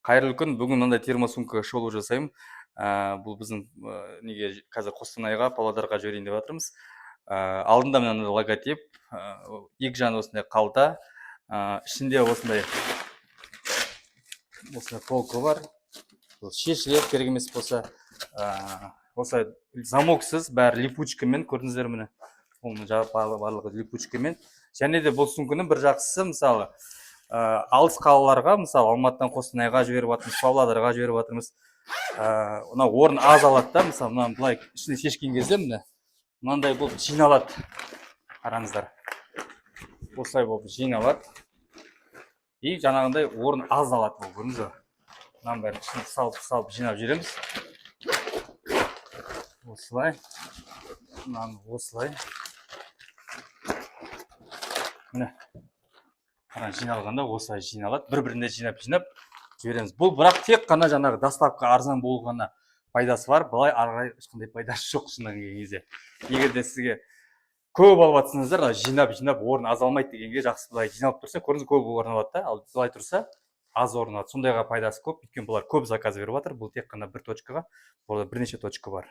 Қайырлы күн. Бүгін мынандай термосумка шолу жасаймын. Бұл біздің неге қазір Қостанайға, Павлодарға жіберейін деп жатырмыз. Алдында мынандай логотип, екі жағы осындай қалта, ішінде осындай полка бар. Шешіледі, керек емес болса. Осылай замоксыз, бәрі липучкамен, көрдіңіздер міне. Оның барлығы липучкамен. Және де бұл сумканың бір жақсысы, мысалы, алыс қалаларға, мысалы, Алматыдан Қостанайға жіберіп жатырмыз, Павлодарға жіберіп жатырмыз. Мына орын аз алады да, мысалы, мынаны былай ішіне шешкен кезде міне мынандай болып жиналады. Қараңыздар. Осылай болып жиналады. И жаңағындай орын аз алады бұл, көрдіңіз бе? Мынаның бәрін ішіне салып жинап жібереміз. Осылай. Мынаны осылай. Міне. Жиналғанда осылай жиналады. Бір-бірінде жинап жібереміз. Бұл бірақ тек қана жаңағы доставка арзан болғаны пайдасы бар. Былай арай ешқандай пайдасы жоқ шынымен келген кезде. Егер де сізге көп алып жатсаңыздар, жинап орын аз алмайды дегенге жақсы былай жиналып тұрса, көрдіңіз көп орын алады да, ал былай тұрса аз орын алады. Сондайға пайдасы көп. Өйткені бұлар көп заказ беріп жатыр. Бұл тек қана бір точкаға, бұларда бірнеше точка бар.